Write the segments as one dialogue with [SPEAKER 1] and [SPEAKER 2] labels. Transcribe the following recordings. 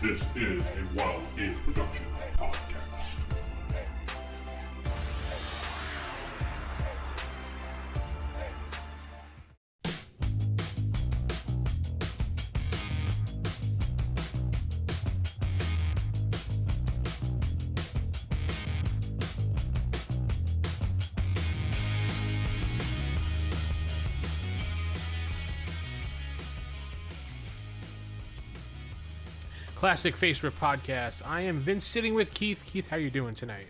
[SPEAKER 1] This is a Wild Games Production podcast.
[SPEAKER 2] Classic FASERIP podcast. I am Vince, sitting with Keith. Keith, how you doing tonight?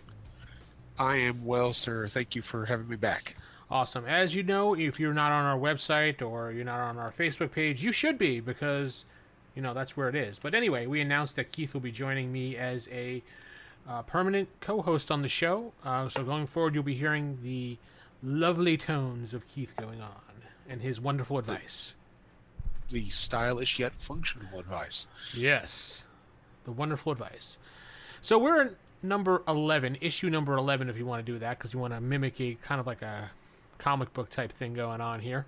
[SPEAKER 3] I am well, sir. Thank you for having me back.
[SPEAKER 2] Awesome. As you know, if you're not on our website or you're not on our Facebook page, you should be, because, you know, that's where it is. But anyway, we announced that Keith will be joining me as a permanent co-host on the show. So going forward, you'll be hearing the lovely tones of Keith going on and his wonderful advice.
[SPEAKER 3] The stylish yet functional advice.
[SPEAKER 2] Yes. The wonderful advice. So we're in number 11, issue number 11, if you want to do that, because you want to mimic a kind of like a comic book type thing going on here.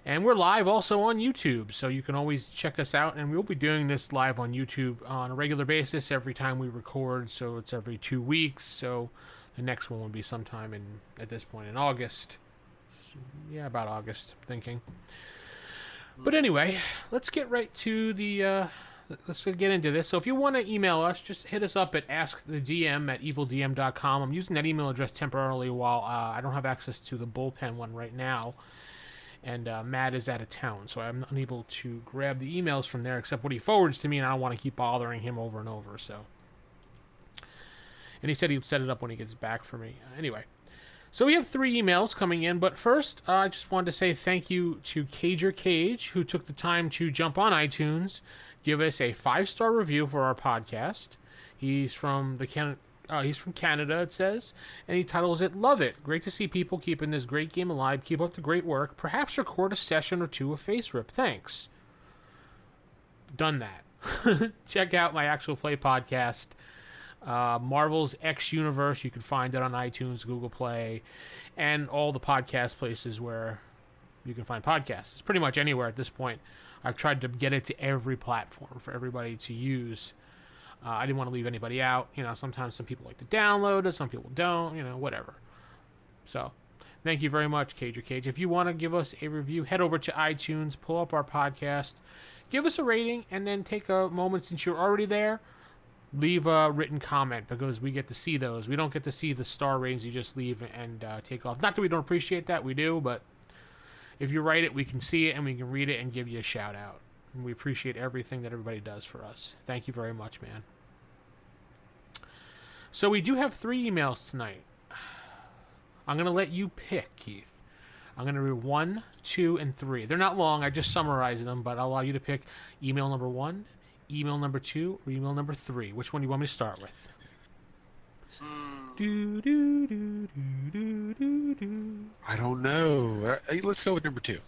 [SPEAKER 2] And we're live also on YouTube, so you can always check us out. And we'll be doing this live on YouTube on a regular basis every time we record, so it's every 2 weeks. So the next one will be sometime at this point in August. Yeah, about August, I'm thinking. But anyway, let's get right to the, let's get into this. So if you want to email us, just hit us up at askthedm@evildm.com. I'm using that email address temporarily while I don't have access to the bullpen one right now. And Matt is out of town, so I'm unable to grab the emails from there except what he forwards to me, and I don't want to keep bothering him over and over, so. And he said he'd set it up when he gets back for me. Anyway. So we have 3 emails coming in, but first, I just wanted to say thank you to Cager Cage, who took the time to jump on iTunes, give us a 5-star review for our podcast. He's from Canada, it says, and he titles it "Love It. Great to see people keeping this great game alive. Keep up the great work. Perhaps record a session or 2 of FASERIP. Thanks." Done that. Check out my actual play podcast. Marvel's X Universe. You can find it on iTunes, Google Play, and all the podcast places where you can find podcasts. It's pretty much anywhere at this point. I've tried to get it to every platform for everybody to use. I didn't want to leave anybody out. You know, sometimes some people like to download it, some people don't, you know, whatever. So, thank you very much, Cager Cage. If you want to give us a review, head over to iTunes, pull up our podcast, give us a rating, and then take a moment, since you're already there, leave a written comment, because we get to see those. We don't get to see the star ratings you just leave and take off. Not that we don't appreciate that, we do, but if you write it, we can see it and we can read it and give you a shout out. And we appreciate everything that everybody does for us. Thank you very much, man. So we do have 3 emails tonight. I'm going to let you pick, Keith. I'm going to read 1, 2, and 3. They're not long, I just summarized them, but I'll allow you to pick email number 1, email number 2, or email number 3. Which one do you want me to start with?
[SPEAKER 3] I don't know. Let's go with number 2.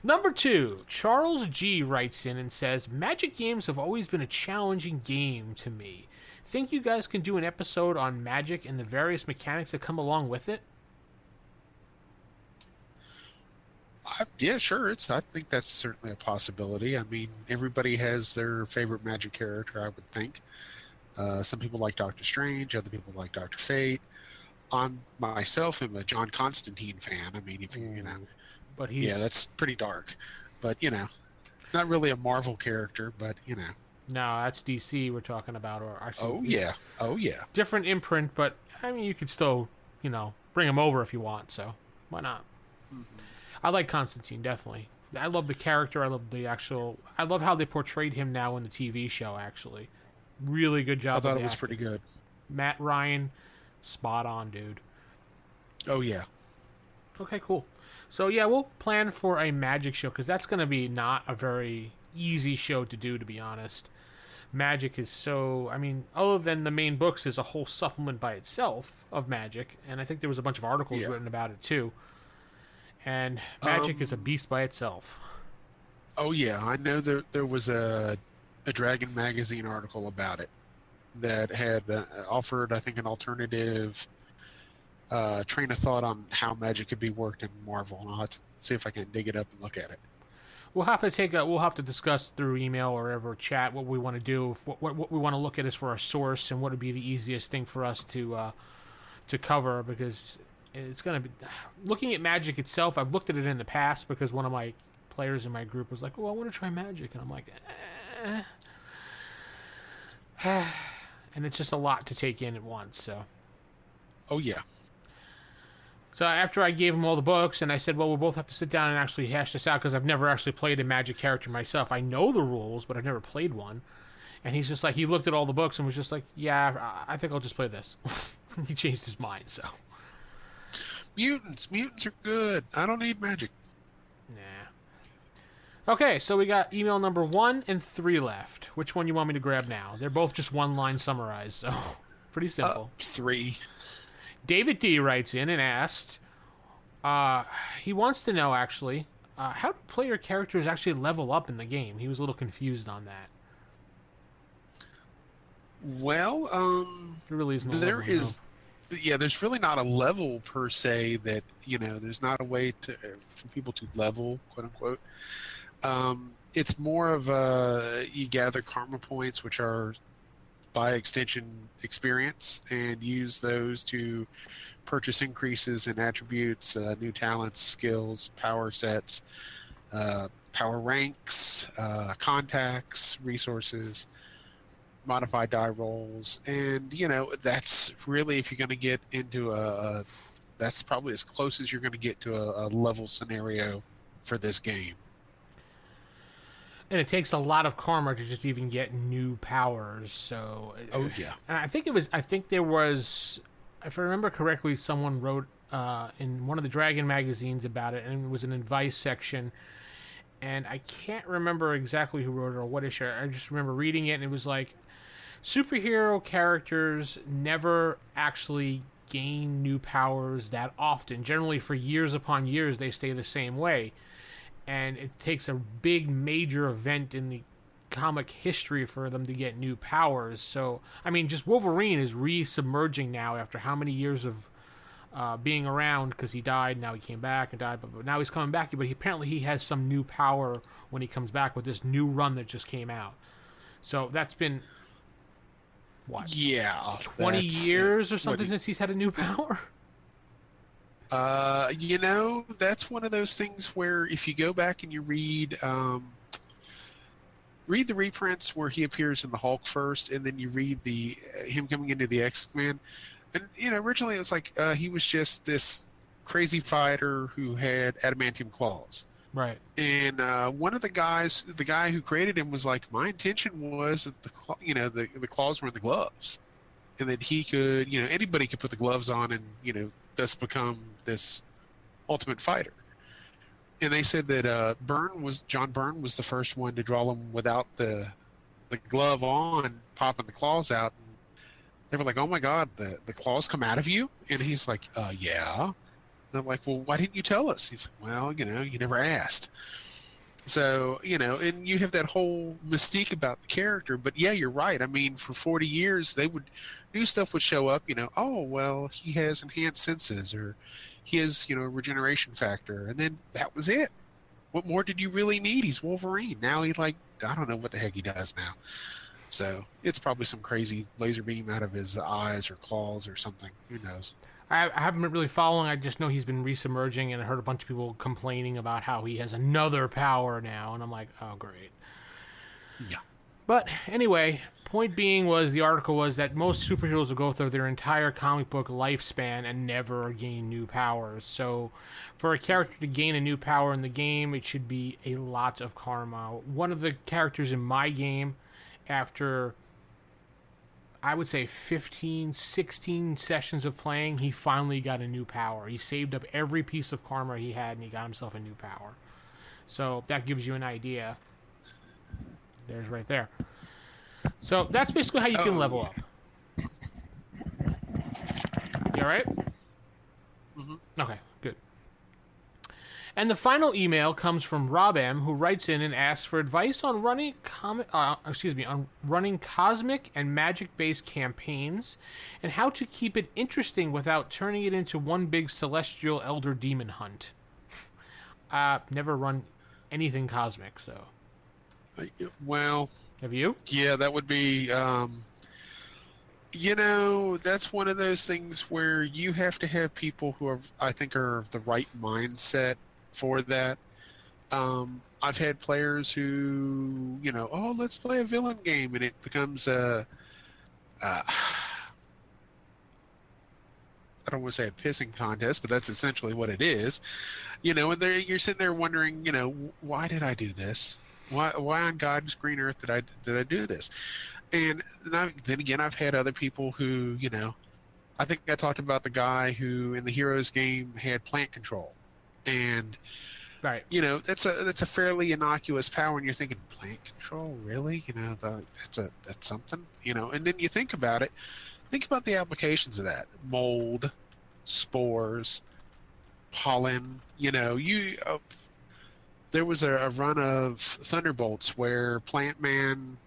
[SPEAKER 2] Number 2, Charles G. writes in and says, "Magic games have always been a challenging game to me. Think you guys can do an episode on Magic and the various mechanics that come along with it?"
[SPEAKER 3] Yeah, sure. I think that's certainly a possibility. I mean, everybody has their favorite Magic character, I would think. Some people like Doctor Strange, other people like Dr. Fate. I myself am a John Constantine fan. I mean, if you know,
[SPEAKER 2] but
[SPEAKER 3] yeah, that's pretty dark. But you know, not really a Marvel character, but you know.
[SPEAKER 2] No, that's DC we're talking about, or actually,
[SPEAKER 3] oh yeah,
[SPEAKER 2] different imprint. But I mean, you could still, you know, bring him over if you want. So why not? Mm-hmm. I like Constantine, definitely. I love the character. I love how they portrayed him now in the TV show, actually. Really good job.
[SPEAKER 3] I thought it was pretty good.
[SPEAKER 2] Matt Ryan, spot on, dude.
[SPEAKER 3] Oh, yeah.
[SPEAKER 2] Okay, cool. So, yeah, we'll plan for a Magic show, because that's going to be not a very easy show to do, to be honest. Magic is so... I mean, other than the main books, is a whole supplement by itself of Magic, and I think there was a bunch of articles written about it, too. And Magic is a beast by itself.
[SPEAKER 3] Oh yeah, I know there was a Dragon magazine article about it that had offered, I think, an alternative train of thought on how Magic could be worked in Marvel. And I'll have to see if I can dig it up and look at it.
[SPEAKER 2] We'll have to we'll have to discuss through email or ever chat what we want to do, what we want to look at as for our source, and what would be the easiest thing for us to cover, because it's going to be looking at Magic itself. I've looked at it in the past because one of my players in my group was like, "Oh, I want to try Magic," and I'm like, and it's just a lot to take in at once. So,
[SPEAKER 3] Oh yeah.
[SPEAKER 2] so after I gave him all the books, and I said, "Well, we'll both have to sit down and actually hash this out," because I've never actually played a Magic character myself. I know the rules, but I've never played one. And he's just like, he looked at all the books and was just like, "Yeah, I think I'll just play this." He changed his mind. So,
[SPEAKER 3] Mutants are good. I don't need Magic.
[SPEAKER 2] nah. Okay, so we got email number 1 and 3 left. Which one you want me to grab now? They're both just one line summarized, so pretty simple.
[SPEAKER 3] 3.
[SPEAKER 2] David D writes in and asked, he wants to know actually, how do player characters actually level up in the game? He was a little confused on that.
[SPEAKER 3] Well,
[SPEAKER 2] There really isn't.
[SPEAKER 3] there's really not a level per se that, there's not a way for people to level, quote unquote. It's more of you gather karma points, which are by extension experience, and use those to purchase increases in attributes, new talents, skills, power sets, power ranks, contacts, resources, modified die rolls, and that's really, if you're going to get into that's probably as close as you're going to get to a level scenario for this game.
[SPEAKER 2] And it takes a lot of karma to just even get new powers. So,
[SPEAKER 3] oh yeah.
[SPEAKER 2] And I think there was, if I remember correctly, someone wrote in one of the Dragon magazines about it, and it was an advice section. And I can't remember exactly who wrote it or what issue. I just remember reading it, and it was like, superhero characters never actually gain new powers that often. Generally, for years upon years, they stay the same way. And it takes a big major event in the comic history for them to get new powers. So, I mean, just Wolverine is re-submerging now after how many years of being around, because he died, now he came back and died, but now he's coming back. But apparently he has some new power when he comes back with this new run that just came out. So that's been, what?
[SPEAKER 3] Yeah.
[SPEAKER 2] 20 years or something since he's had a new power?
[SPEAKER 3] That's one of those things where if you go back and you read the reprints where he appears in the Hulk first, and then you read him coming into the X-Men, and originally it was like he was just this crazy fighter who had adamantium claws.
[SPEAKER 2] Right.
[SPEAKER 3] And one of the guy who created him was like, my intention was that the claws were in the gloves, and that he could, anybody could put the gloves on and thus become this ultimate fighter. And they said that John Byrne was the first one to draw them without the glove on, popping the claws out. And they were like, "Oh my God, the claws come out of you?" And he's like, "Yeah." And I'm like, "Well, why didn't you tell us?" He's like, "Well, you never asked." So, and you have that whole mystique about the character. But yeah, you're right. I mean, for 40 years, new stuff would show up, oh, well, he has enhanced senses, or he has, a regeneration factor. And then that was it. What more did you really need? He's Wolverine. Now I don't know what the heck he does now. So it's probably some crazy laser beam out of his eyes or claws or something. Who knows?
[SPEAKER 2] I haven't been really following. I just know he's been resubmerging, and I heard a bunch of people complaining about how he has another power now, and I'm like, oh, great.
[SPEAKER 3] Yeah.
[SPEAKER 2] But anyway, point being was, the article was that most superheroes will go through their entire comic book lifespan and never gain new powers. So for a character to gain a new power in the game, it should be a lot of karma. One of the characters in my game, after, I would say 15, 16 sessions of playing, he finally got a new power. He saved up every piece of karma he had, and he got himself a new power. So that gives you an idea. There's right there. So that's basically how you can level up. You all right?
[SPEAKER 3] Mm-hmm.
[SPEAKER 2] Okay, good. And the final email comes from Rob M, who writes in and asks for advice on running cosmic and magic-based campaigns, and how to keep it interesting without turning it into one big celestial elder demon hunt. Never run anything cosmic. So,
[SPEAKER 3] Well,
[SPEAKER 2] have you?
[SPEAKER 3] yeah, that would be. That's one of those things where you have to have people who are, I think, are the right mindset for that. I've had players who, oh, let's play a villain game, and it becomes uh, I don't want to say a pissing contest, but that's essentially what it is. And you're sitting there wondering, why did I do this? Why on God's green earth did I do this? And then again, I've had other people who, I think I talked about the guy who in the Heroes game had plant control, and
[SPEAKER 2] Right.
[SPEAKER 3] that's a fairly innocuous power, and you're thinking plant control, really? That's something, and then you think about it. Think about the applications of that: mold, spores, pollen. There was a run of Thunderbolts where Plant Man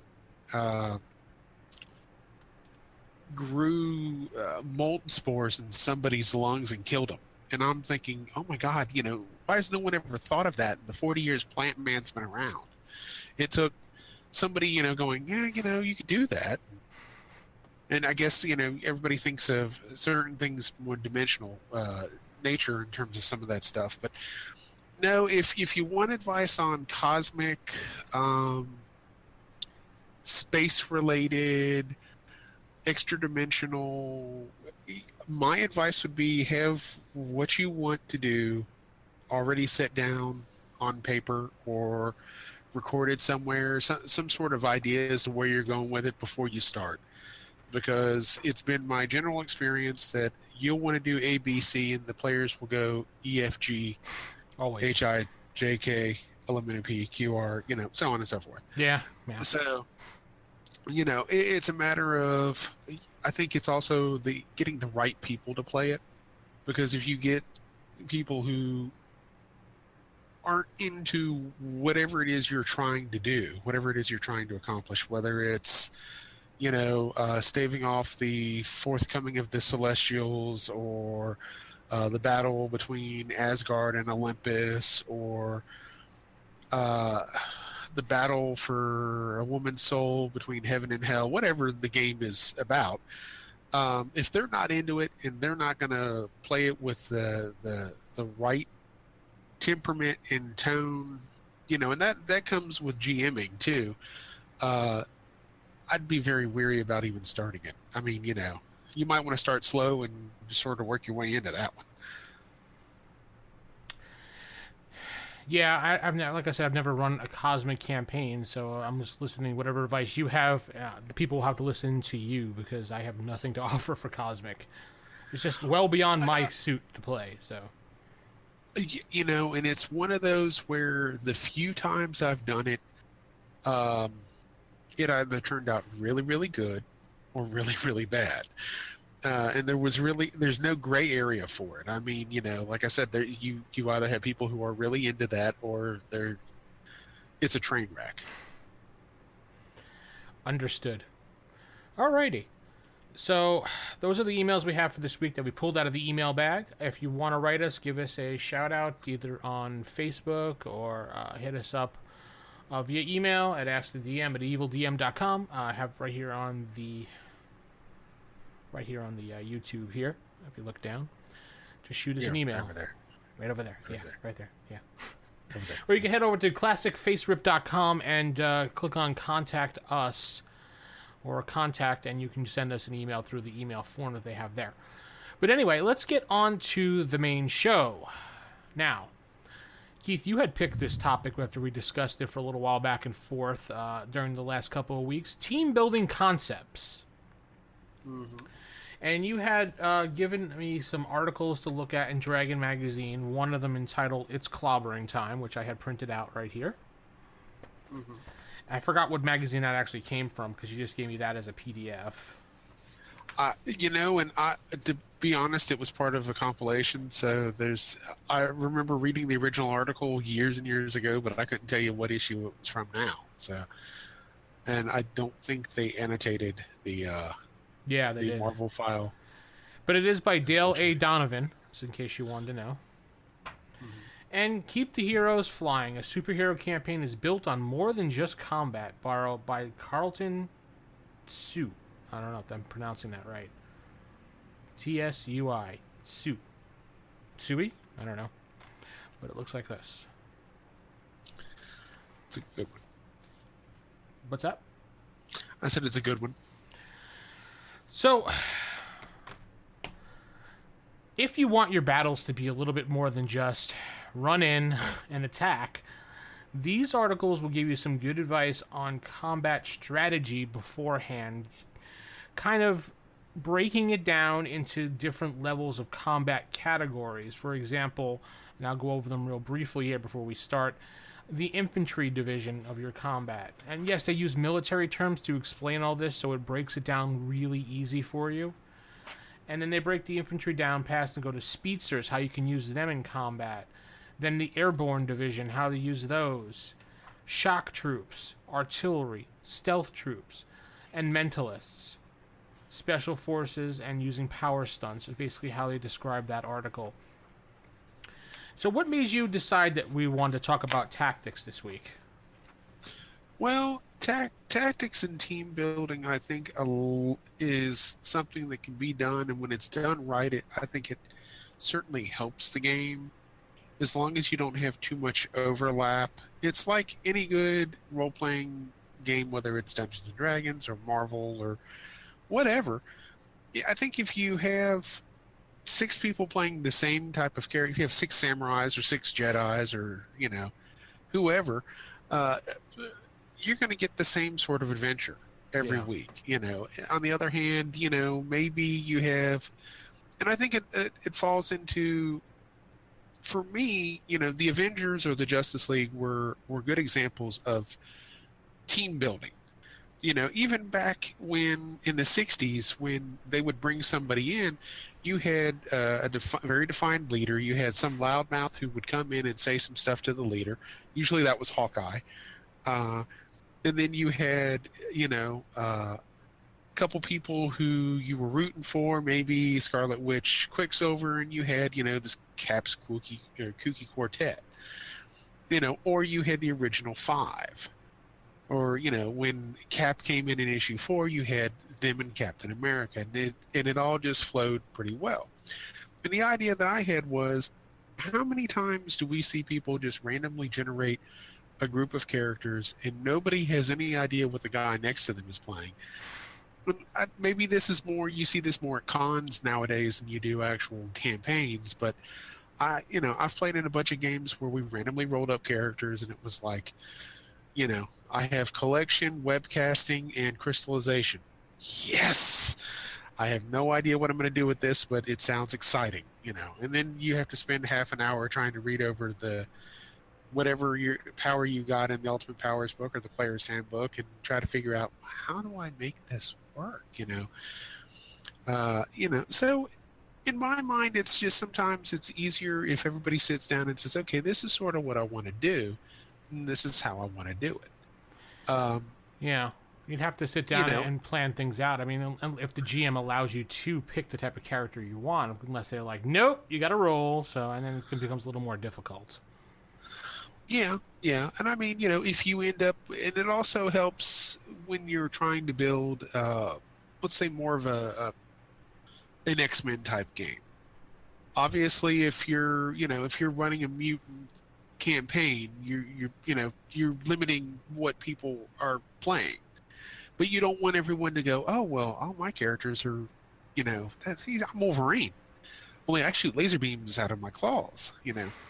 [SPEAKER 3] grew molten spores in somebody's lungs and killed them. And I'm thinking, oh my God, why has no one ever thought of that in the 40 years Plant Man's been around? It took somebody, going, yeah, you could do that. And I guess, everybody thinks of certain things more dimensional nature in terms of some of that stuff. But no, if you want advice on cosmic, space-related, extra-dimensional, my advice would be have what you want to do already set down on paper or recorded somewhere, some sort of idea as to where you're going with it before you start. Because it's been my general experience that you'll want to do A, B, C, and the players will go E, F, G,
[SPEAKER 2] Always.
[SPEAKER 3] H, I, J, K, L, M, N, P, Q, R, so on and so forth.
[SPEAKER 2] Yeah.
[SPEAKER 3] So, it's a matter of, I think it's also getting the right people to play it. Because if you get people who aren't into whatever it is you're trying to do, whatever it is you're trying to accomplish, whether it's staving off the forthcoming of the Celestials, or the battle between Asgard and Olympus, or the battle for a woman's soul between heaven and hell, whatever the game is about. If they're not into it and they're not going to play it with the right temperament and tone, and that comes with GMing too. I'd be very weary about even starting it. I mean, you might want to start slow and just sort of work your way into that one.
[SPEAKER 2] Yeah, like I said, I've never run a cosmic campaign, so I'm just listening. Whatever advice you have, the people will have to listen to you, because I have nothing to offer for cosmic. It's just well beyond my suit to play. So,
[SPEAKER 3] and it's one of those where the few times I've done it, it either turned out really, really good or really, really bad. And there's no gray area for it. I mean, like I said, you either have people who are really into that, or it's a train wreck.
[SPEAKER 2] Understood. Alrighty. So those are the emails we have for this week that we pulled out of the email bag. If you want to write us, give us a shout out either on Facebook or hit us up via email at askthedm@evildm.com. I have right here on the YouTube here. If you look down, just shoot us an email.
[SPEAKER 3] Right over there.
[SPEAKER 2] Right over there.
[SPEAKER 3] Right
[SPEAKER 2] yeah,
[SPEAKER 3] there.
[SPEAKER 2] right there. Yeah.
[SPEAKER 3] Over there.
[SPEAKER 2] Or you can head over to classicfaserip.com and click on Contact Us or Contact, and you can send us an email through the email form that they have there. But anyway, let's get on to the main show. Now, Keith, you had picked this topic after we discussed it for a little while back and forth during the last couple of weeks. Team building concepts.
[SPEAKER 3] Mm-hmm.
[SPEAKER 2] And you had given me some articles to look at in Dragon Magazine, one of them entitled It's Clobbering Time, which I had printed out right here.
[SPEAKER 3] Mm-hmm.
[SPEAKER 2] I forgot what magazine that actually came from, because you just gave me that as a PDF.
[SPEAKER 3] To be honest, it was part of a compilation. So I remember reading the original article years and years ago, but I couldn't tell you what issue it was from now. So, and I don't think they annotated the
[SPEAKER 2] did.
[SPEAKER 3] Marvel file.
[SPEAKER 2] But it is by Dale A. Donovan, just in case you wanted to know. Mm-hmm. And Keep the Heroes Flying. A superhero campaign is built on more than just combat. Borrowed by Carlton Sue. I don't know if I'm pronouncing that right. Tsui. Sue. Sui? I don't know. But it looks like this.
[SPEAKER 3] It's a good one.
[SPEAKER 2] What's that?
[SPEAKER 3] I said it's a good one.
[SPEAKER 2] So, if you want your battles to be a little bit more than just run in and attack, these articles will give you some good advice on combat strategy beforehand, kind of breaking it down into different levels of combat categories. For example, and I'll go over them real briefly here before we start, the infantry division of your combat. And yes, they use military terms to explain all this, so it breaks it down really easy for you. And then they break the infantry down past and go to speedsters, how you can use them in combat. Then the airborne division, how to use those. Shock troops, artillery, stealth troops, and mentalists. Special forces and using power stunts is basically how they describe that article. So what made you decide that we wanted to talk about tactics this week?
[SPEAKER 3] Well, tactics and team building, I think, is something that can be done, and when it's done right, I think it certainly helps the game, as long as you don't have too much overlap. It's like any good role-playing game, whether it's Dungeons & Dragons or Marvel or whatever. I think if you have 6 people playing the same type of character, you have 6 samurais or 6 Jedis or, whoever, you're going to get the same sort of adventure every week. On the other hand, maybe you have, and I think it falls into, for me, the Avengers or the Justice League were good examples of team building. Even back when in the 60s, when they would bring somebody in, you had a very defined leader. You had some loudmouth who would come in and say some stuff to the leader. Usually that was Hawkeye. And then you had, a couple people who you were rooting for, maybe Scarlet Witch, Quicksilver, and you had, this Cap's kooky quartet. Or you had the original 5. Or, when Cap came in issue 4, you had them and Captain America, and it all just flowed pretty well. And the idea that I had was, how many times do we see people just randomly generate a group of characters and nobody has any idea what the guy next to them is playing? Maybe this is more, you see this more at cons nowadays than you do actual campaigns, but I've played in a bunch of games where we randomly rolled up characters and it was like, I have collection, webcasting, and crystallization. Yes! I have no idea what I'm going to do with this, but it sounds exciting, And then you have to spend half an hour trying to read over whatever your power you got in the Ultimate Powers book or the Player's Handbook and try to figure out, how do I make this work, So in my mind, it's just sometimes it's easier if everybody sits down and says, okay, this is sort of what I want to do, and this is how I want to do it.
[SPEAKER 2] Yeah, you'd have to sit down and plan things out. I mean, if the GM allows you to pick the type of character you want, unless they're like, nope, you got to roll. So, and then it becomes a little more difficult. Yeah.
[SPEAKER 3] And I mean, if you end up, and it also helps when you're trying to build, let's say more of an X-Men type game. Obviously, if you're running a mutant campaign, you're limiting what people are playing, but you don't want everyone to go, oh well, all my characters are, I'm Wolverine, only I shoot laser beams out of my claws,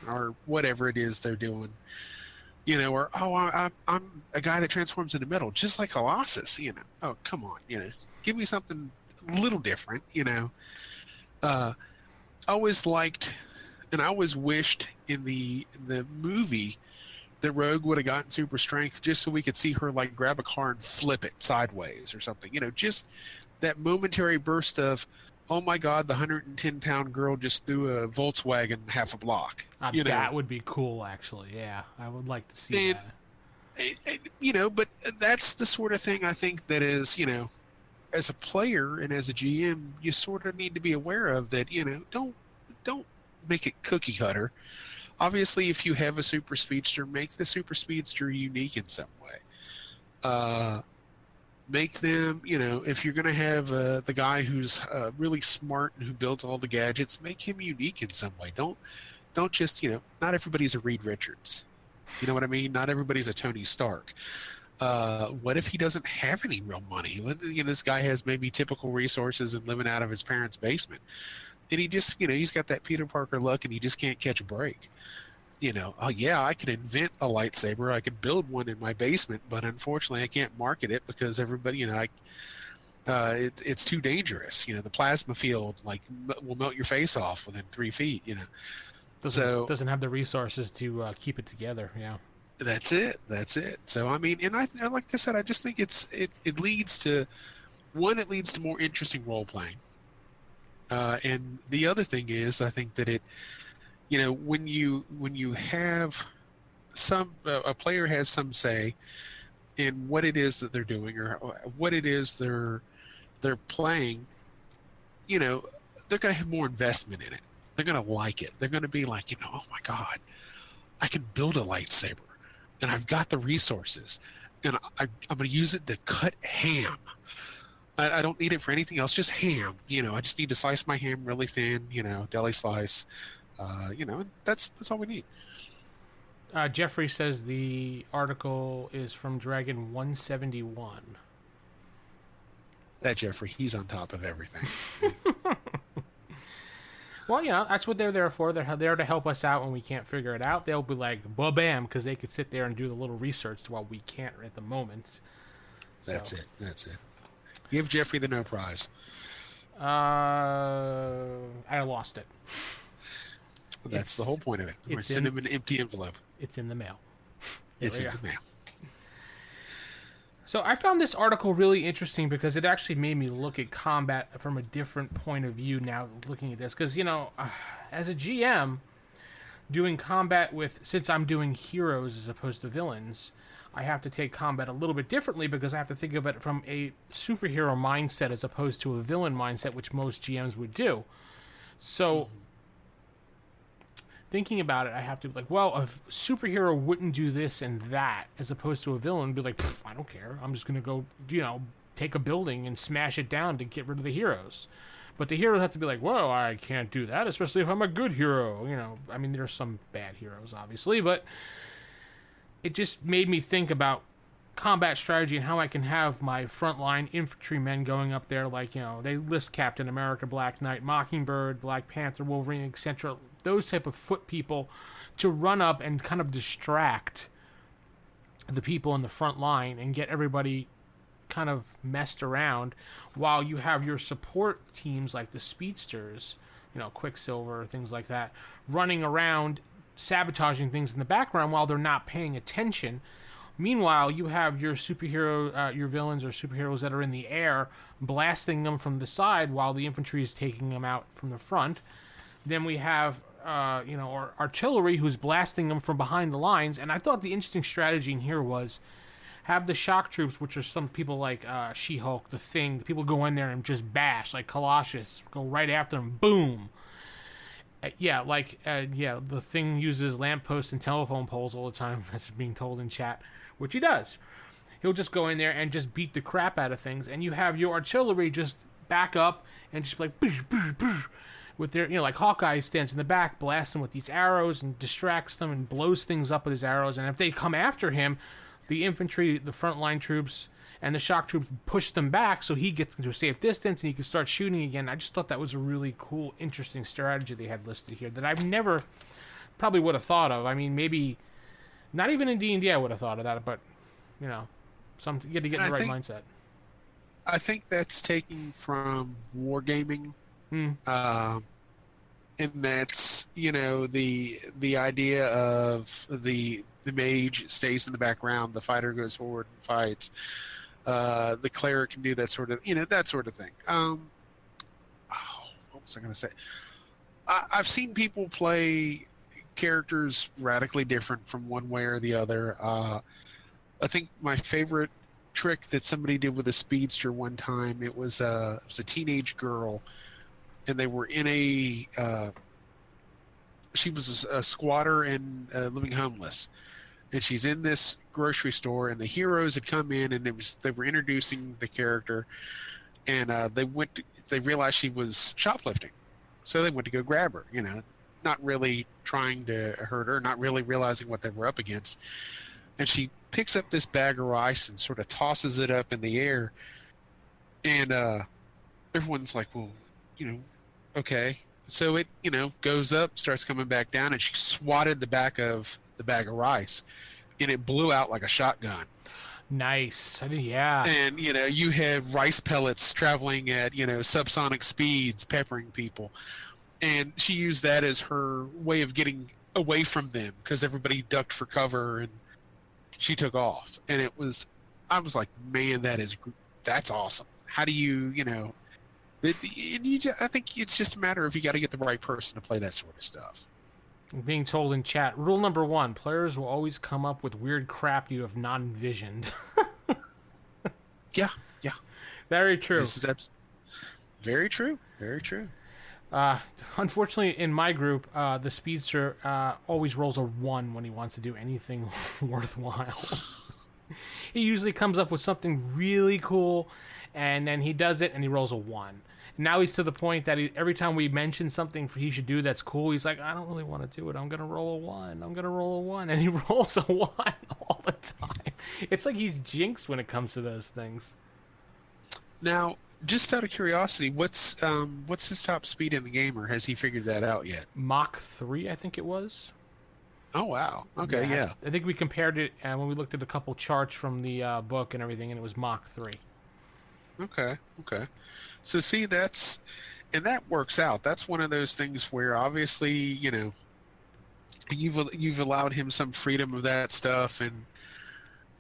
[SPEAKER 3] or whatever it is they're doing, or I'm a guy that transforms into metal, just like Colossus, oh come on, give me something a little different, always liked. And I always wished in the movie that Rogue would have gotten super strength just so we could see her like grab a car and flip it sideways or something. Just that momentary burst of, oh my God, the 110-pound girl just threw a Volkswagen half a block.
[SPEAKER 2] That would be cool, actually. Yeah, I would like to see that.
[SPEAKER 3] But that's the sort of thing I think that is, as a player and as a GM, you sort of need to be aware of that. Don't make it cookie cutter. obviously, if you have a super speedster, make the super speedster unique in some way. Make them, if you're going to have the guy who's really smart and who builds all the gadgets, make him unique in some way. Don't just, not everybody's a Reed Richards. You know what I mean? Not everybody's a Tony Stark. What if he doesn't have any real money? This guy has maybe typical resources and living out of his parents' basement. And he just, he's got that Peter Parker look and he just can't catch a break. Oh yeah, I can invent a lightsaber. I could build one in my basement, but unfortunately I can't market it because everybody, it's too dangerous. The plasma field will melt your face off within 3 feet.
[SPEAKER 2] Doesn't have the resources to keep it together. Yeah.
[SPEAKER 3] That's it. So I mean, and like I said, I just think it leads to more interesting role playing. And the other thing is, I think that when you have a player has some say in what it is that they're doing or what it is they're playing, they're going to have more investment in it. They're going to like it. They're going to be like, oh my God, I can build a lightsaber and I've got the resources and I'm going to use it to cut ham. I don't need it for anything else, just ham. I just need to slice my ham really thin, deli slice. That's all we need.
[SPEAKER 2] Jeffrey says the article is from Dragon 171.
[SPEAKER 3] That Jeffrey, he's on top of everything.
[SPEAKER 2] Well, that's what they're there for. They're there to help us out when we can't figure it out. They'll be like, bam, because they could sit there and do the little research while we can't at the moment.
[SPEAKER 3] That's it. Give Jeffrey the no prize.
[SPEAKER 2] I lost it.
[SPEAKER 3] That's the whole point of it. We're going to send him an empty envelope.
[SPEAKER 2] It's in the mail.
[SPEAKER 3] It's in the mail.
[SPEAKER 2] So I found this article really interesting because it actually made me look at combat from a different point of view now looking at this. Because, as a GM, doing combat since I'm doing heroes as opposed to villains, I have to take combat a little bit differently because I have to think of it from a superhero mindset as opposed to a villain mindset, which most GMs would do. So... thinking about it, I have to be like, well, a superhero wouldn't do this and that, as opposed to a villain be like, I don't care. I'm just going to go, take a building and smash it down to get rid of the heroes. But the heroes have to be like, whoa, I can't do that, especially if I'm a good hero. I mean, there's some bad heroes, obviously, but it just made me think about combat strategy and how I can have my frontline infantrymen going up there they list Captain America, Black Knight, Mockingbird, Black Panther, Wolverine, etc., those type of foot people to run up and kind of distract the people in the front line and get everybody kind of messed around while you have your support teams like the speedsters, Quicksilver, things like that, running around sabotaging things in the background while they're not paying attention. Meanwhile, you have your superhero, your villains or superheroes that are in the air, blasting them from the side while the infantry is taking them out from the front. Then we have, or artillery who's blasting them from behind the lines. And I thought the interesting strategy in here was have the shock troops, which are some people like She-Hulk, The Thing. People go in there and just bash, like Colossus, go right after them, boom. The Thing uses lampposts and telephone poles all the time. That's being told in chat, which he does. He'll just go in there and just beat the crap out of things. And you have your artillery just back up and just like, with their, like Hawkeye stands in the back, blasts them with these arrows and distracts them and blows things up with his arrows. And if they come after him, the infantry, the frontline troops, and the shock troops push them back so he gets to a safe distance and he can start shooting again. I just thought that was a really cool, interesting strategy they had listed here that I've never probably would have thought of. I mean, maybe not even in D&D I would have thought of that, but, you had to get in the right mindset.
[SPEAKER 3] I think that's taking from wargaming. And that's, the idea of the mage stays in the background, the fighter goes forward and fights. The cleric can do that sort of, that sort of thing. What was I going to say? I've seen people play characters radically different from one way or the other. I think my favorite trick that somebody did with a speedster one time, it was a teenage girl, and they were in a she was a squatter and living homeless, and she's in this grocery store, and the heroes had come in, and they were introducing the character, and they realized she was shoplifting, so they went to go grab her. Not really trying to hurt her, not really realizing what they were up against, and she picks up this bag of rice and sort of tosses it up in the air, and everyone's like, well, okay. So it, goes up, starts coming back down, and she swatted the back of the bag of rice, and it blew out like a shotgun.
[SPEAKER 2] Nice. Yeah.
[SPEAKER 3] And, you had rice pellets traveling at, subsonic speeds, peppering people. And she used that as her way of getting away from them, because everybody ducked for cover, and she took off. And I was like, man, that's awesome. How do you, I think it's just a matter of you got to get the right person to play that sort of stuff.
[SPEAKER 2] Being told in chat, rule number 1, players will always come up with weird crap you have not envisioned.
[SPEAKER 3] Yeah.
[SPEAKER 2] Very true.
[SPEAKER 3] This is very true. Very true.
[SPEAKER 2] Unfortunately, in my group, the speedster always rolls a 1 when he wants to do anything worthwhile. He usually comes up with something really cool, and then he does it, and he rolls a 1. Now he's to the point that every time we mention something he should do that's cool, he's like, I don't really want to do it. I'm going to roll a 1. And he rolls a 1 all the time. It's like he's jinxed when it comes to those things.
[SPEAKER 3] Now, just out of curiosity, what's his top speed in the game, or has he figured that out yet?
[SPEAKER 2] Mach 3, I think it was.
[SPEAKER 3] Oh, wow. Okay, yeah.
[SPEAKER 2] I think we compared it when we looked at a couple charts from the book and everything, and it was Mach 3.
[SPEAKER 3] Okay. So see, that works out. That's one of those things where obviously, you've allowed him some freedom of that stuff and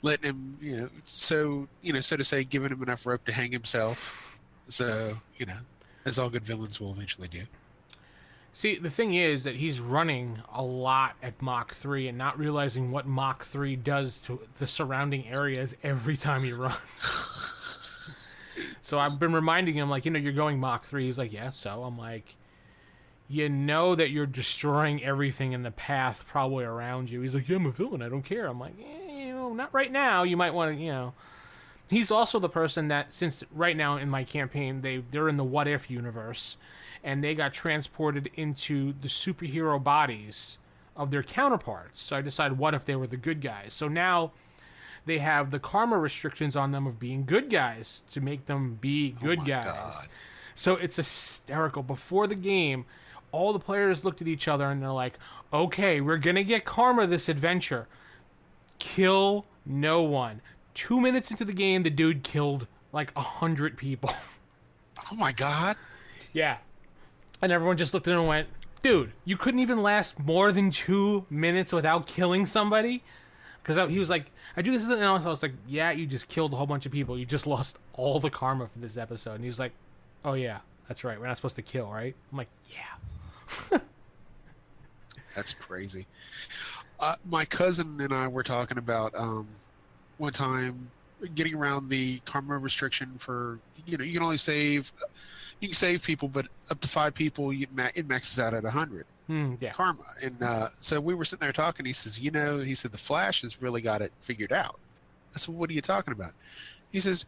[SPEAKER 3] letting him, so to say, giving him enough rope to hang himself. So, as all good villains will eventually do.
[SPEAKER 2] See, the thing is that he's running a lot at Mach 3 and not realizing what Mach 3 does to the surrounding areas every time he runs. So I've been reminding him, like, you're going Mach 3. He's like, yeah, so? I'm like, that you're destroying everything in the path probably around you. He's like, yeah, I'm a villain. I don't care. I'm like, not right now. You might want to, He's also the person that, since right now in my campaign, they're in the What If universe, and they got transported into the superhero bodies of their counterparts. So I decided, what if they were the good guys? So now they have the karma restrictions on them of being good guys to make them be good guys. God. So it's hysterical. Before the game, all the players looked at each other and they're like, okay, we're going to get karma this adventure. Kill no one. 2 minutes into the game, the dude killed like 100 people.
[SPEAKER 3] Oh my God.
[SPEAKER 2] Yeah. And everyone just looked at him and went, dude, you couldn't even last more than 2 minutes without killing somebody? Because he was like, I do this, and I was like, yeah, you just killed a whole bunch of people. You just lost all the karma for this episode. And he was like, oh yeah, that's right. We're not supposed to kill, right? I'm like, yeah.
[SPEAKER 3] That's crazy. My cousin and I were talking about one time getting around the karma restriction for, you can only save people, but up to 5 people, it maxes out at 100. Karma. And so we were sitting there talking. He says, he said, the Flash has really got it figured out. I said, what are you talking about? He says,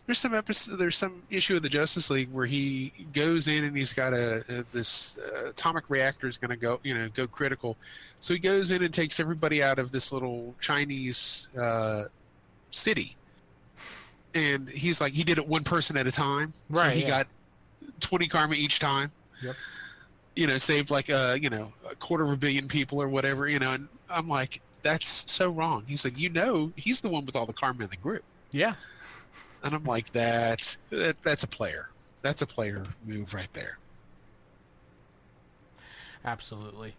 [SPEAKER 3] there's some issue of the Justice League where he goes in and he's got this atomic reactor is going to go critical. So he goes in and takes everybody out of this little Chinese city. And he's like, he did it one person at a time.
[SPEAKER 2] Right.
[SPEAKER 3] So he got 20 karma each time.
[SPEAKER 2] Yep.
[SPEAKER 3] Saved like a 250 million people or whatever, and I'm like, that's so wrong. He's like, he's the one with all the karma in the group.
[SPEAKER 2] Yeah.
[SPEAKER 3] And I'm like, that's a player. That's a player move right there.
[SPEAKER 2] Absolutely.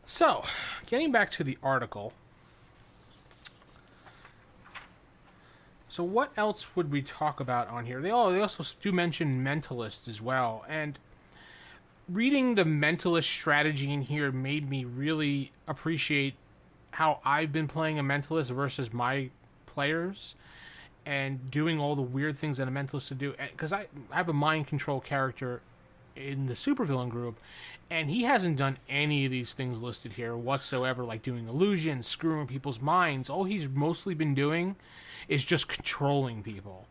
[SPEAKER 2] So, getting back to the article. So what else would we talk about on here? They also do mention Mentalist as well, and reading the Mentalist strategy in here made me really appreciate how I've been playing a Mentalist versus my players, and doing all the weird things that a Mentalist would do. Because I have a mind control character in the supervillain group, and he hasn't done any of these things listed here whatsoever, like doing illusions, screwing people's minds. All he's mostly been doing is just controlling people,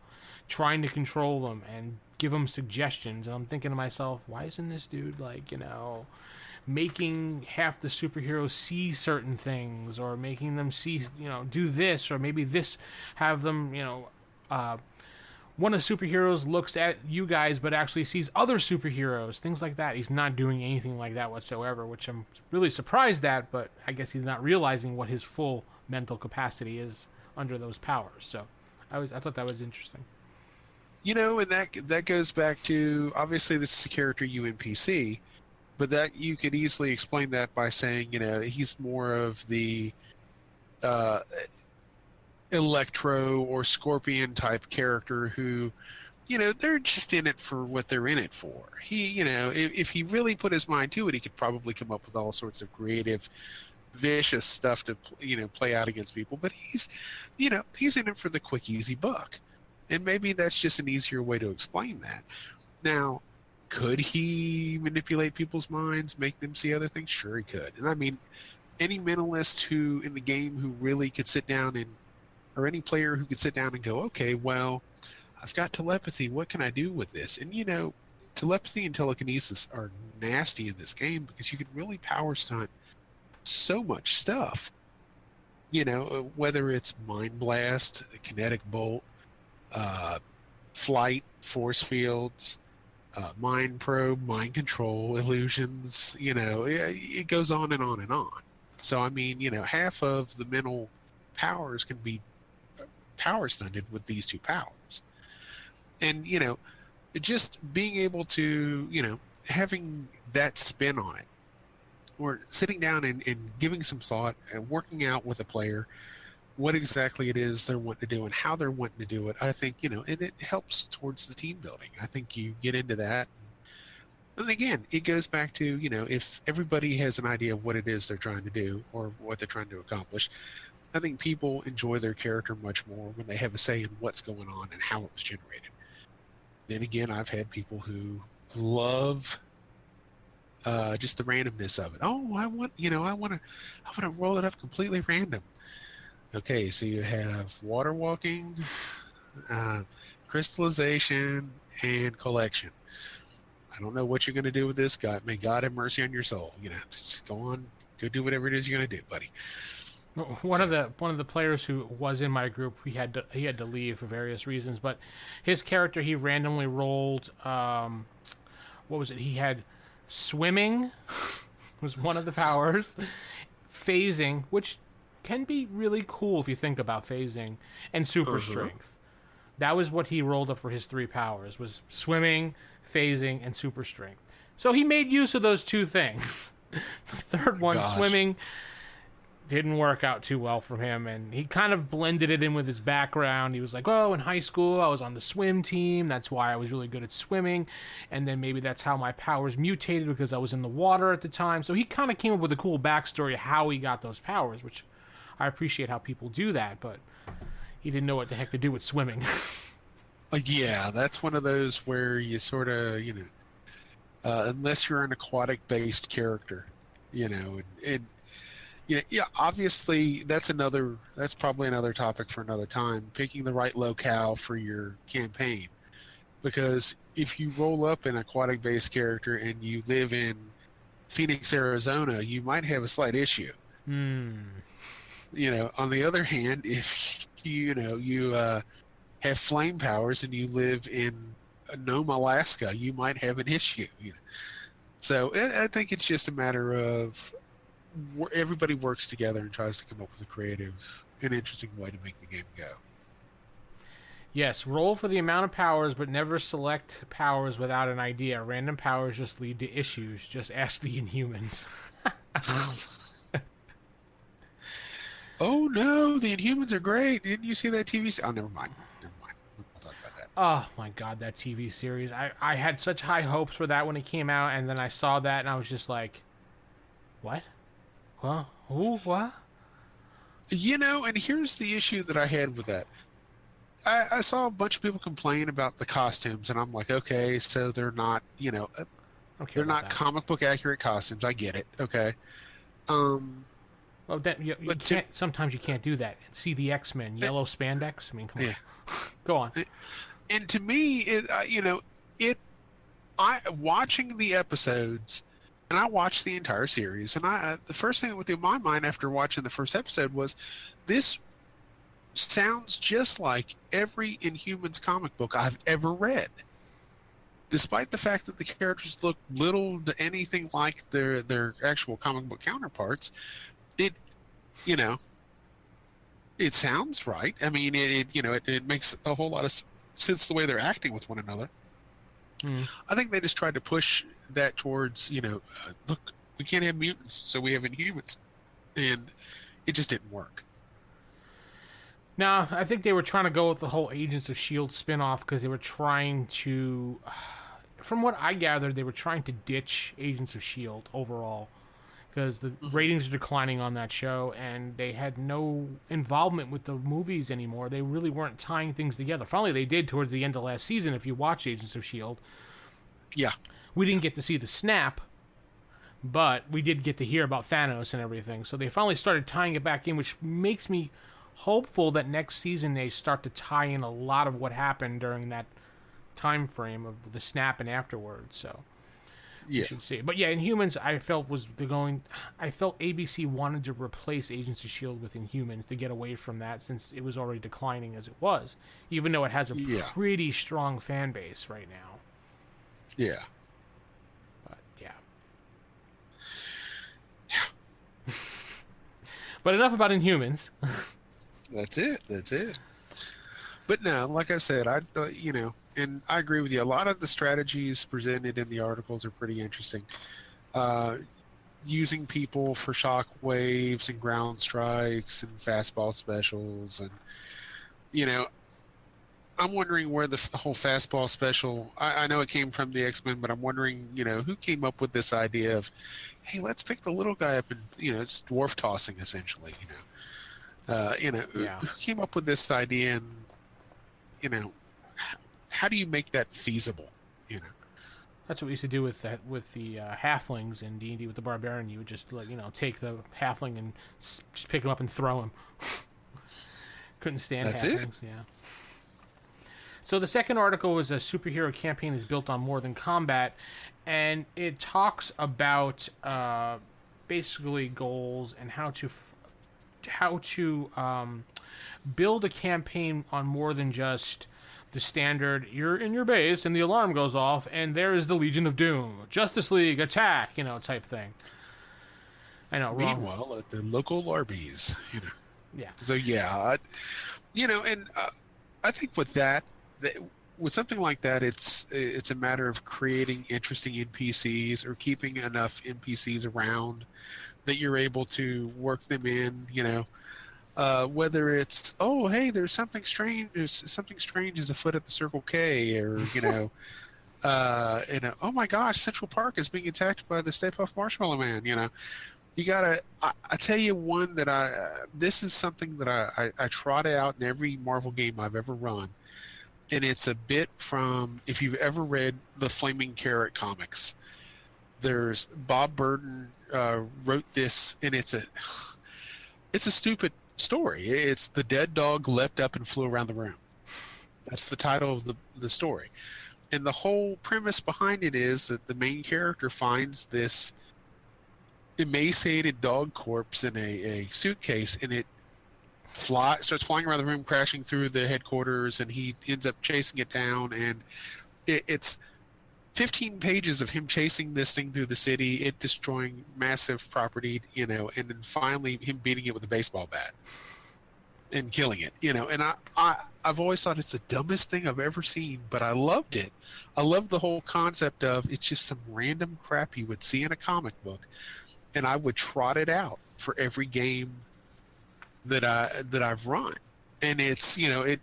[SPEAKER 2] trying to control them and give them suggestions. And I'm thinking to myself, why isn't this dude, like, making half the superheroes see certain things, or making them see, do this, or maybe this, have them, one of the superheroes looks at you guys but actually sees other superheroes, things like that. He's not doing anything like that whatsoever, which I'm really surprised at, but I guess he's not realizing what his full mental capacity is under those powers. So I thought that was interesting.
[SPEAKER 3] And that goes back to, obviously this is a character UNPC, but that you could easily explain that by saying, he's more of the Electro or Scorpion type character who, they're just in it for what they're in it for. He, if he really put his mind to it, he could probably come up with all sorts of creative, vicious stuff to, play out against people. But he's in it for the quick, easy buck. And maybe that's just an easier way to explain that. Now, could he manipulate people's minds, make them see other things? Sure, he could. And I mean, any mentalist who in the game who really could sit down or any player who could sit down and go, okay, well, I've got telepathy. What can I do with this? And, telepathy and telekinesis are nasty in this game because you can really power stunt so much stuff. Whether it's Mind Blast, Kinetic Bolt, flight, force fields, mind probe, mind control, illusions, it goes on and on and on. So, I mean, half of the mental powers can be power stunted with these two powers. And, just being able to, having that spin on it, or sitting down and giving some thought and working out with a player what exactly it is they're wanting to do and how they're wanting to do it, I think, it helps towards the team building. I think you get into that. And again, it goes back to, if everybody has an idea of what it is they're trying to do or what they're trying to accomplish, I think people enjoy their character much more when they have a say in what's going on and how it was generated. Then again, I've had people who love just the randomness of it. Oh, I want to roll it up completely random. Okay, so you have water walking, crystallization, and collection. I don't know what you're going to do with this. God, may God have mercy on your soul. Just go on, go do whatever it is you're going to do, buddy.
[SPEAKER 2] One of the players who was in my group, he had to leave for various reasons, but his character, he randomly rolled. What was it? He had swimming was one of the powers, phasing, which can be really cool if you think about phasing, and super strength. That was what he rolled up for his 3 powers: was swimming, phasing, and super strength. So he made use of those 2 things. The third one, swimming, didn't work out too well for him, and he kind of blended it in with his background. He was like, oh, in high school I was on the swim team, that's why I was really good at swimming, and then maybe that's how my powers mutated because I was in the water at the time. So he kind of came up with a cool backstory of how he got those powers, which I appreciate how people do that, but he didn't know what the heck to do with swimming.
[SPEAKER 3] Yeah, that's one of those where you sort of, unless you're an aquatic-based character, obviously that's probably another topic for another time, picking the right locale for your campaign. Because if you roll up an aquatic-based character and you live in Phoenix, Arizona, you might have a slight issue. On the other hand, if you have flame powers and you live in Nome, Alaska, you might have an issue. So I think it's just a matter of everybody works together and tries to come up with a creative and interesting way to make the game go.
[SPEAKER 2] Yes, roll for the amount of powers, but never select powers without an idea. Random powers just lead to issues. Just ask the Inhumans.
[SPEAKER 3] Oh no, the Inhumans are great. Didn't you see that TV? Oh, never mind. We'll talk about that.
[SPEAKER 2] Oh my god, that TV series. I had such high hopes for that when it came out, and then I saw that and I was just like, what? What? Who? What?
[SPEAKER 3] And here's the issue that I had with that. I saw a bunch of people complain about the costumes, and I'm like, okay, so they're not,
[SPEAKER 2] I don't care
[SPEAKER 3] They're
[SPEAKER 2] about
[SPEAKER 3] not
[SPEAKER 2] that.
[SPEAKER 3] comic book accurate costumes. I get it. Okay.
[SPEAKER 2] Well, that you
[SPEAKER 3] But
[SPEAKER 2] can't. Sometimes you can't do that. See the X-Men,
[SPEAKER 3] uh,
[SPEAKER 2] yellow spandex. I mean, come on.
[SPEAKER 3] yeah.
[SPEAKER 2] Go on.
[SPEAKER 3] And to me, it. I watching the episodes, and I watched the entire series, and the first thing that went through my mind after watching the first episode was, this sounds just like every Inhumans comic book I've ever read. Despite the fact that the characters look little to anything like their actual comic book counterparts, it you know it sounds right. I mean, it makes a whole lot of sense the way they're acting with one another.
[SPEAKER 2] Mm.
[SPEAKER 3] I think they just tried to push that towards, look, we can't have mutants, so we have Inhumans, and it just didn't work.
[SPEAKER 2] Now, I think they were trying to go with the whole Agents of S.H.I.E.L.D. spin-off because they were trying to, from what I gathered, they were trying to ditch Agents of S.H.I.E.L.D. overall because the ratings are declining on that show and they had no involvement with the movies anymore. They really weren't tying things together. Finally, they did towards the end of last season, if you watch Agents of S.H.I.E.L.D.
[SPEAKER 3] Yeah.
[SPEAKER 2] We didn't get to see the snap, but we did get to hear about Thanos and everything. So they finally started tying it back in, which makes me hopeful that next season they start to tie in a lot of what happened during that time frame of the snap and afterwards. So
[SPEAKER 3] Yeah.
[SPEAKER 2] we should see. But yeah, Inhumans, I felt I felt ABC wanted to replace Agents of S.H.I.E.L.D. with Inhumans to get away from that since it was already declining as it was, even though it has a pretty strong fan base right now.
[SPEAKER 3] Yeah.
[SPEAKER 2] But yeah. But enough about Inhumans.
[SPEAKER 3] That's it. But no, like I said, and I agree with you. A lot of the strategies presented in the articles are pretty interesting. Using people for shock waves and ground strikes and fastball specials, and I'm wondering where the whole fastball special. I know it came from the X-Men, but I'm wondering, who came up with this idea of, hey, let's pick the little guy up and it's dwarf tossing essentially. Who came up with this idea, and how do you make that feasible?
[SPEAKER 2] That's what we used to do with the halflings in D&D with the barbarian. You would just take the halfling and just pick him up and throw him. Couldn't stand
[SPEAKER 3] That's
[SPEAKER 2] halflings.
[SPEAKER 3] it?
[SPEAKER 2] Yeah. So the second article was a superhero campaign is built on more than combat, and it talks about basically goals and how to build a campaign on more than just the standard, you're in your base and the alarm goes off and there is the Legion of Doom, Justice League, attack, type thing. I know, wrong.
[SPEAKER 3] Meanwhile, at the local Arby's,
[SPEAKER 2] Yeah.
[SPEAKER 3] So yeah, and I think with that, with something like that, it's a matter of creating interesting NPCs or keeping enough NPCs around that you're able to work them in. Whether it's, oh, hey, there's something strange is afoot at the Circle K, or oh my gosh, Central Park is being attacked by the Stay Puft Marshmallow Man. You gotta. I tell you one that this is something that I trot out in every Marvel game I've ever run, and it's a bit from, if you've ever read the Flaming Carrot comics. There's Bob Burton wrote this, and it's a stupid story. It's the dead dog leapt up and flew around the room. That's the title of the story. And the whole premise behind it is that the main character finds this emaciated dog corpse in a suitcase, and it starts flying around the room, crashing through the headquarters, and he ends up chasing it down. And it's 15 pages of him chasing this thing through the city, it destroying massive property, and then finally him beating it with a baseball bat and killing it, and I've always thought it's the dumbest thing I've ever seen, but I loved it. I loved the whole concept of it's just some random crap you would see in a comic book, and I would trot it out for every game that I've run. And it's, it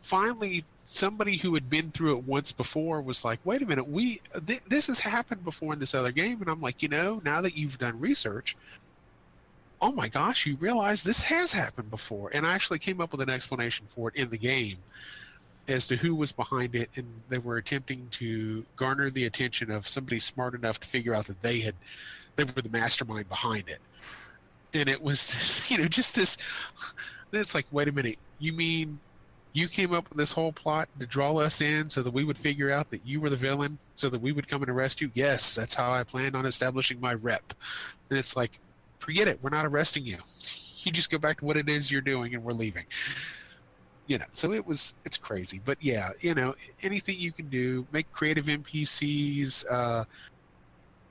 [SPEAKER 3] finally, somebody who had been through it once before was like, wait a minute, this has happened before in this other game. And I'm like, now that you've done research, oh my gosh, you realize this has happened before. And I actually came up with an explanation for it in the game. as to who was behind it, and they were attempting to garner the attention of somebody smart enough to figure out that they were the mastermind behind it. And it was, just this. It's like, wait a minute, you mean you came up with this whole plot to draw us in so that we would figure out that you were the villain, so that we would come and arrest you? Yes, that's how I planned on establishing my rep. And it's like, forget it, we're not arresting you. You just go back to what it is you're doing, and we're leaving. So it's crazy. But yeah, anything you can do, make creative NPCs.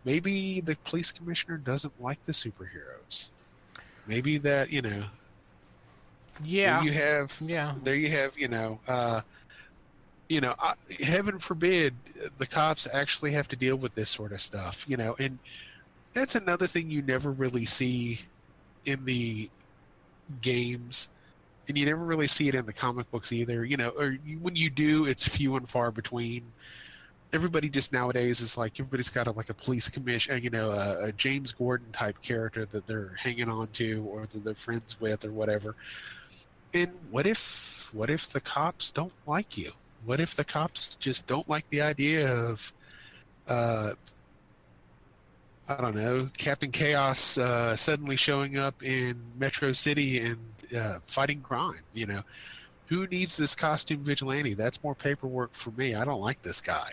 [SPEAKER 3] Maybe the police commissioner doesn't like the superheroes. Maybe that,
[SPEAKER 2] Yeah.
[SPEAKER 3] There you have, heaven forbid the cops actually have to deal with this sort of stuff, and that's another thing you never really see in the games, and you never really see it in the comic books either, when you do, it's few and far between. Everybody just nowadays is like, everybody's got a police commission, a James Gordon type character that they're hanging on to, or that they're friends with, or whatever. And what if the cops don't like you? What if the cops just don't like the idea of, I don't know, Captain Chaos suddenly showing up in Metro City and fighting crime? Who needs this costume vigilante? That's more paperwork for me. I don't like this guy.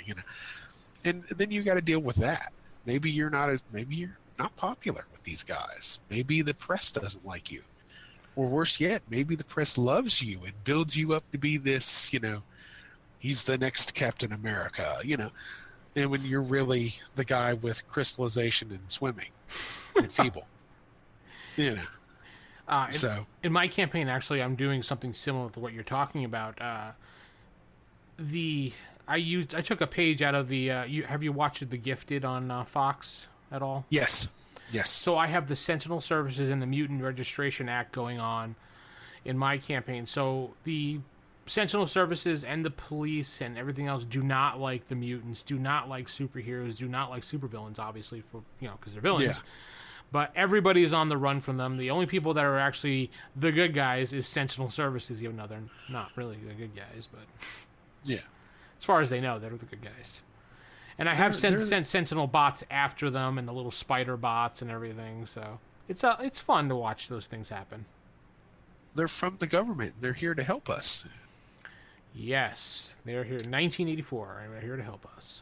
[SPEAKER 3] And then you got to deal with that. Maybe you're not popular with these guys. Maybe the press doesn't like you. Or worse yet, maybe the press loves you and builds you up to be this, he's the next Captain America, and when you're really the guy with crystallization and swimming and feeble, So
[SPEAKER 2] in my campaign, actually, I'm doing something similar to what you're talking about. I took a page out of the. Have you watched The Gifted on Fox at all?
[SPEAKER 3] Yes.
[SPEAKER 2] So I have the Sentinel Services and the Mutant Registration Act going on in my campaign. So the Sentinel Services and the police and everything else do not like the mutants, do not like superheroes, do not like supervillains, obviously, for because they're villains. Yeah. But everybody's on the run from them. The only people that are actually the good guys is Sentinel Services, even though they're not really the good guys. But
[SPEAKER 3] yeah,
[SPEAKER 2] as far as they know, they're the good guys. And I have sent Sentinel bots after them, and the little spider bots and everything. So it's fun to watch those things happen.
[SPEAKER 3] They're from the government. They're here to help us.
[SPEAKER 2] Yes, they're here. 1984. They're here to help us.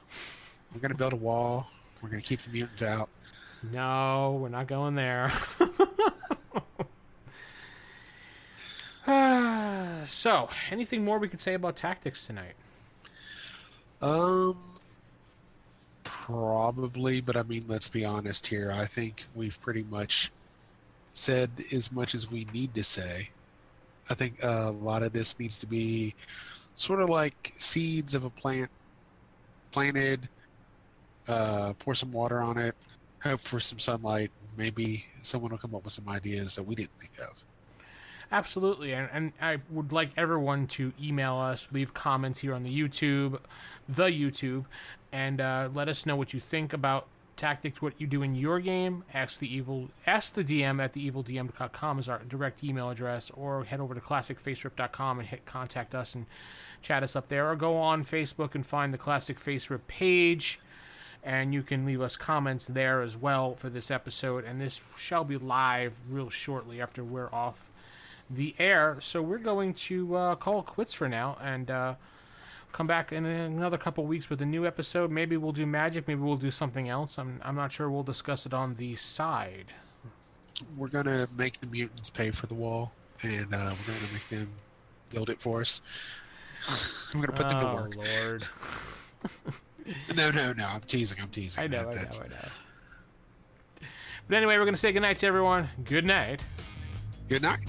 [SPEAKER 3] We're going to build a wall. We're going to keep the mutants out.
[SPEAKER 2] No, we're not going there. So, anything more we could say about tactics tonight?
[SPEAKER 3] Probably, but I mean, let's be honest here. I think we've pretty much said as much as we need to say. I think a lot of this needs to be sort of like seeds of a plant planted, pour some water on it, hope for some sunlight. Maybe someone will come up with some ideas that we didn't think of.
[SPEAKER 2] Absolutely, and I would like everyone to email us, leave comments here on the YouTube, and let us know what you think about tactics, what you do in your game. Ask the DM at theevildm.com is our direct email address, or head over to classicfaserip.com and hit contact us and chat us up there, or go on Facebook and find the Classic FaceRip page, and you can leave us comments there as well for this episode. And this shall be live real shortly after we're off the air, so we're going to call it quits for now and come back in another couple weeks with a new episode. Maybe we'll do magic, maybe we'll do something else. I'm not sure. We'll discuss it on the side.
[SPEAKER 3] We're gonna make the mutants pay for the wall, and we're gonna make them build it for us. I'm gonna put them to work.
[SPEAKER 2] Oh Lord.
[SPEAKER 3] No, I'm teasing.
[SPEAKER 2] I know. But anyway, we're gonna say goodnight to everyone. Good night.
[SPEAKER 3] Good night.